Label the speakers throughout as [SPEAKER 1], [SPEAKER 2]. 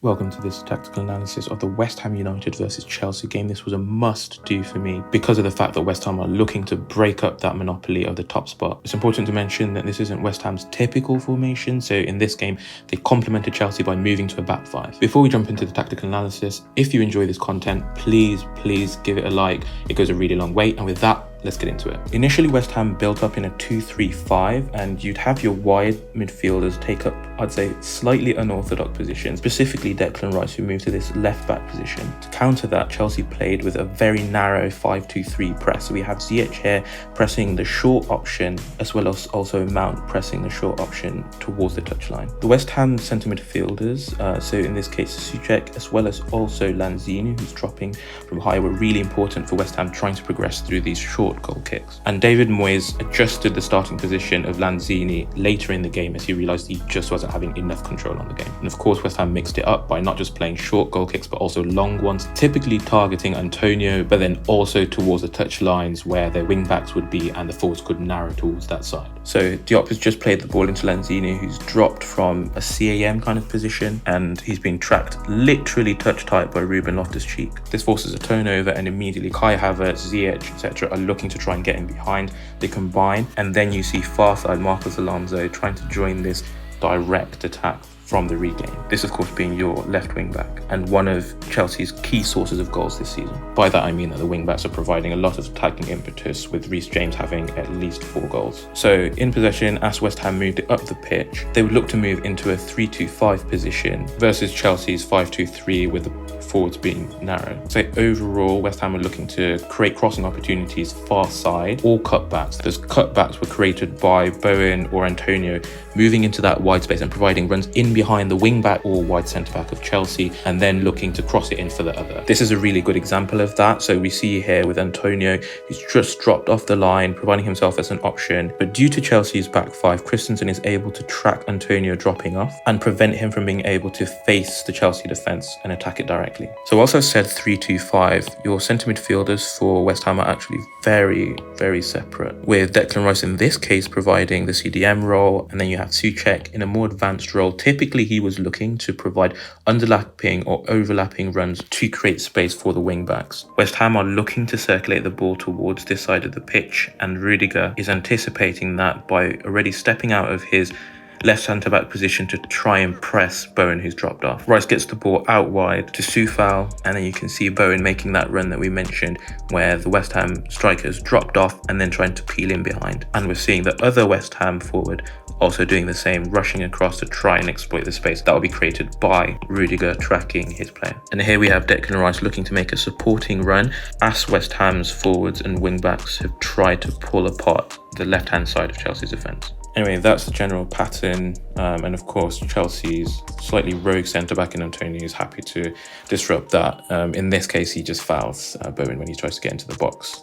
[SPEAKER 1] Welcome to this tactical analysis of the West Ham United versus Chelsea game. This was a must-do for me because of the fact that West Ham are looking to break up that monopoly of the top spot. It's important to mention that this isn't West Ham's typical formation, so in this game, they complemented Chelsea by moving to a back five. Before we jump into the tactical analysis, if you enjoy this content, please give it a like. It goes a really long way, and with that, let's get into it. Initially, West Ham built up in a 2-3-5, and you'd have your wide midfielders take up, I'd say, slightly unorthodox positions, specifically Declan Rice, who moved to this left-back position. To counter that, Chelsea played with a very narrow 5-2-3 press. So we have Ziyech here pressing the short option, as well as also Mount pressing the short option towards the touchline. The West Ham centre midfielders, so in this case Souček, as well as also Lanzini, who's dropping from high, were really important for West Ham trying to progress through these short goal kicks. And David Moyes adjusted the starting position of Lanzini later in the game as he realised he just wasn't having enough control on the game. And of course, West Ham mixed it up by not just playing short goal kicks but also long ones, typically targeting Antonio, but then also towards the touch lines where their wing backs would be and the forwards could narrow towards that side. So Diop has just played the ball into Lanzini, who's dropped from a CAM kind of position, and he's been tracked literally touch tight by Ruben Loftus-Cheek. This forces a turnover, and immediately Kai Havertz, Ziyech, etc. are looking to try and get in behind. They combine, and then you see far side Marcos Alonso trying to join this direct attack from the regain. This, of course, being your left wing back and one of Chelsea's key sources of goals this season. By that I mean that the wing backs are providing a lot of attacking impetus, with Reece James having at least 4 goals. So in possession, as West Ham moved it up the pitch, they would look to move into a 3-2-5 position versus Chelsea's 5-2-3 with the forwards being narrow. So overall, West Ham were looking to create crossing opportunities far side or cutbacks. Those cutbacks were created by Bowen or Antonio moving into that wide space and providing runs in behind the wing back or wide centre back of Chelsea, and then looking to cross it in for the other. This is a really good example of that. So we see here with Antonio, he's just dropped off the line, providing himself as an option. But due to Chelsea's back five, Christensen is able to track Antonio dropping off and prevent him from being able to face the Chelsea defence and attack it directly. So whilst I said 3-2-5, your centre midfielders for West Ham are actually very separate, with Declan Rice in this case providing the CDM role, and then you have Souček in a more advanced role. Typically he was looking to provide underlapping or overlapping runs to create space for the wing backs. West Ham are looking to circulate the ball towards this side of the pitch, and Rudiger is anticipating that by already stepping out of his left centre-back position to try and press Bowen, who's dropped off. Rice gets the ball out wide to Soufal, and then you can see Bowen making that run that we mentioned where the West Ham strikers dropped off and then trying to peel in behind. And we're seeing the other West Ham forward also doing the same, rushing across to try and exploit the space that will be created by Rudiger tracking his player. And here we have Declan Rice looking to make a supporting run as West Ham's forwards and wing-backs have tried to pull apart the left-hand side of Chelsea's defence. Anyway, that's the general pattern, and of course Chelsea's slightly rogue centre-back in Antonio is happy to disrupt that. In this case, he just fouls Bowen when he tries to get into the box.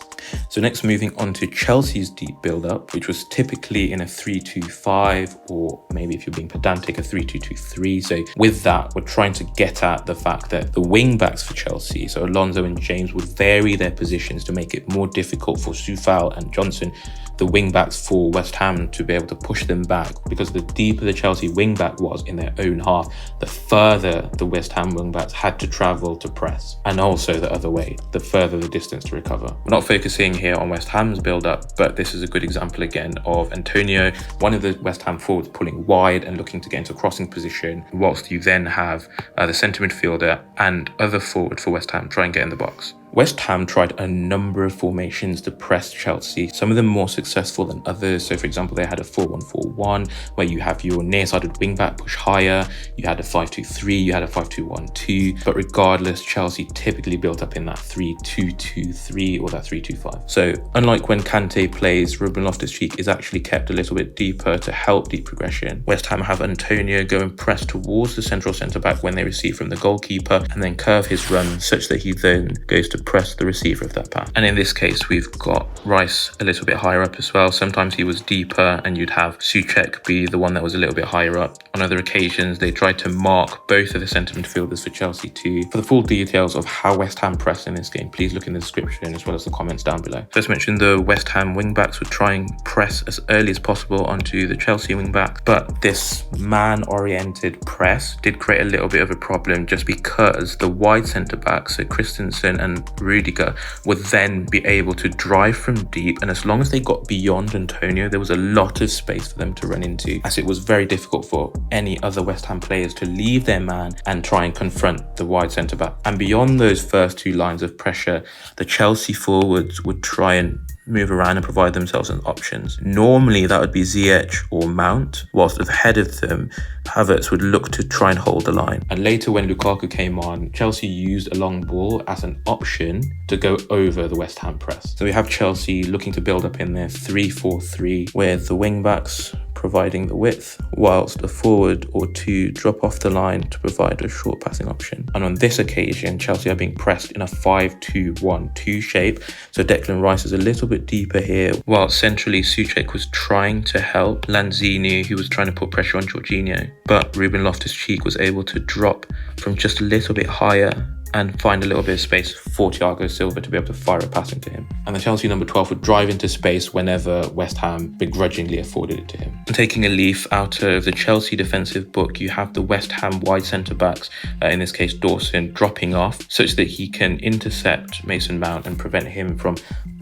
[SPEAKER 1] So next, moving on to Chelsea's deep build-up, which was typically in a 3-2-5, or maybe if you're being pedantic, a 3-2-2-3. So with that, we're trying to get at the fact that the wing-backs for Chelsea, so Alonso and James, would vary their positions to make it more difficult for Soufal and Johnson, the wing-backs for West Ham, to be able to push them back, because the deeper the Chelsea wing-back was in their own half, the further the West Ham wing-backs had to travel to press, and also the other way, the further the distance to recover. We're not focusing here on West Ham's build-up, but this is a good example again of Antonio, one of the West Ham forwards, pulling wide and looking to get into a crossing position, whilst you then have the centre midfielder and other forward for West Ham try and get in the box. West Ham tried a number of formations to press Chelsea, some of them more successful than others. So for example, they had a 4-1-4-1 where you have your near-sided wing-back push higher, you had a 5-2-3, you had a 5-2-1-2, but regardless, Chelsea typically built up in that 3-2-2-3 or that 3-2-5. So unlike when Kante plays, Ruben Loftus-Cheek is actually kept a little bit deeper to help deep progression. West Ham have Antonio go and press towards the central centre-back when they receive from the goalkeeper, and then curve his run such that he then goes to press the receiver of that pass. And in this case, we've got Rice a little bit higher up as well. Sometimes he was deeper and you'd have Souček be the one that was a little bit higher up. On other occasions, they tried to mark both of the centre midfielders for Chelsea too. For the full details of how West Ham pressed in this game, please look in the description as well as the comments down below. First mentioned, the West Ham wing-backs would try and press as early as possible onto the Chelsea wing-back, but this man-oriented press did create a little bit of a problem just because the wide centre-backs, so Christensen and Rudiger, would then be able to drive from deep, and as long as they got beyond Antonio, there was a lot of space for them to run into, as it was very difficult for any other West Ham players to leave their man and try and confront the wide centre-back. And beyond those first two lines of pressure, the Chelsea forwards would try and move around and provide themselves as options. Normally that would be Ziyech or Mount, whilst ahead of them, Havertz would look to try and hold the line. And later when Lukaku came on, Chelsea used a long ball as an option to go over the West Ham press. So we have Chelsea looking to build up in their 3-4-3 with the wing backs providing the width, whilst a forward or two drop off the line to provide a short passing option. And on this occasion, Chelsea are being pressed in a 5-2-1-2 shape. So Declan Rice is a little bit deeper here, while centrally Souček was trying to help Lanzini, who was trying to put pressure on Jorginho. But Ruben Loftus-Cheek was able to drop from just a little bit higher and find a little bit of space for Thiago Silva to be able to fire a pass into him. And the Chelsea number 12 would drive into space whenever West Ham begrudgingly afforded it to him. And taking a leaf out of the Chelsea defensive book, you have the West Ham wide centre-backs, in this case Dawson, dropping off such that he can intercept Mason Mount and prevent him from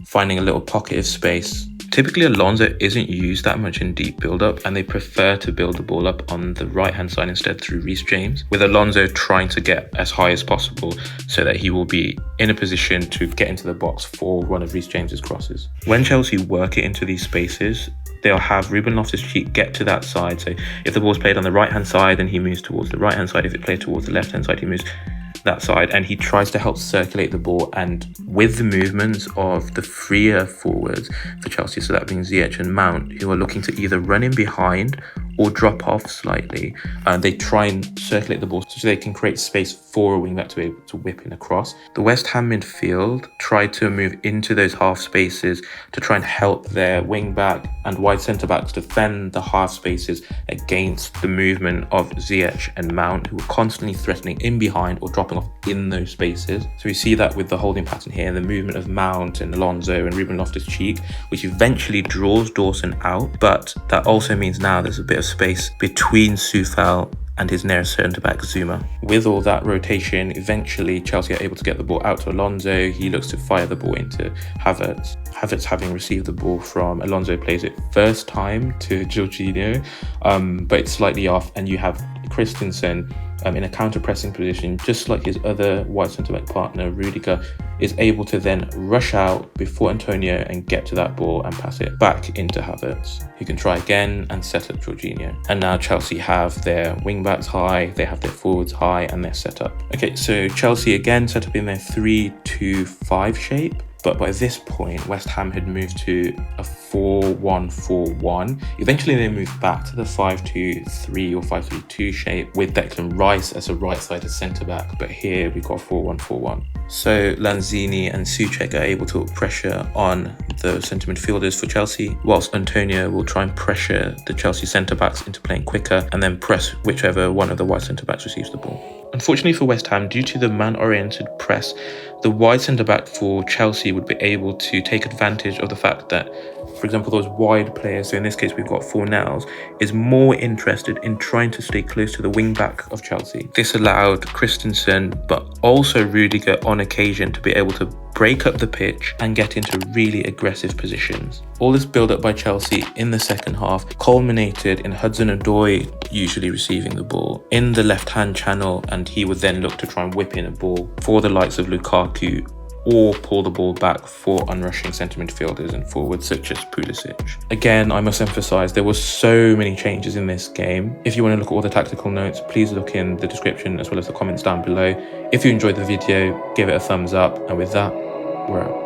[SPEAKER 1] finding a little pocket of space. Typically, Alonso isn't used that much in deep build-up, and they prefer to build the ball up on the right-hand side instead through Reece James, with Alonso trying to get as high as possible so that he will be in a position to get into the box for one of Reece James's crosses. When Chelsea work it into these spaces, they'll have Ruben Loftus-Cheek get to that side. So if the ball's played on the right-hand side, then he moves towards the right-hand side. If it's played towards the left-hand side, he moves that side, and he tries to help circulate the ball. And with the movements of the freer forwards for Chelsea, so that being Ziyech and Mount, who are looking to either run in behind or drop off slightly, they try and circulate the ball so they can create space for a wingback to be able to whip in across. The West Ham midfield tried to move into those half spaces to try and help their wingback and wide centre-backs defend the half spaces against the movement of Ziyech and Mount, who were constantly threatening in behind or dropping off in those spaces. So we see that with the holding pattern here, the movement of Mount and Alonso and Ruben Loftus-Cheek, which eventually draws Dawson out, but that also means now there's a bit of space between Soufal and his nearest centre-back, Zuma. With all that rotation, eventually Chelsea are able to get the ball out to Alonso. He looks to fire the ball into Havertz. Havertz, having received the ball from Alonso, plays it first time to Jorginho, but it's slightly off, and you have Christensen in a counter-pressing position, just like his other wide centre-back partner, Rudiger, is able to then rush out before Antonio and get to that ball and pass it back into Havertz, who can try again and set up Jorginho. And now Chelsea have their wing-backs high, they have their forwards high, and they're set up. Okay, so Chelsea again set up in their 3-2-5 shape. But by this point, West Ham had moved to a 4-1-4-1. Eventually, they moved back to the 5-2-3 or 5-3-2 shape with Declan Rice as a right-sided centre-back. But here, we've got 4-1-4-1. So Lanzini and Souček are able to put pressure on the centre midfielders for Chelsea, whilst Antonio will try and pressure the Chelsea centre-backs into playing quicker and then press whichever one of the wide centre-backs receives the ball. Unfortunately for West Ham, due to the man-oriented press, the wide centre-back for Chelsea would be able to take advantage of the fact that, for example, those wide players, so in this case we've got Fornals, is more interested in trying to stay close to the wing-back of Chelsea. This allowed Christensen, but also Rudiger on occasion, to be able to break up the pitch and get into really aggressive positions. All this build-up by Chelsea in the second half culminated in Hudson Odoi usually receiving the ball in the left-hand channel, and he would then look to try and whip in a ball for the likes of Lukaku or pull the ball back for unrushing centre midfielders and forwards such as Pulisic. Again, I must emphasise there were so many changes in this game. If you want to look at all the tactical notes, please look in the description as well as the comments down below. If you enjoyed the video, give it a thumbs up, and with that, we're out.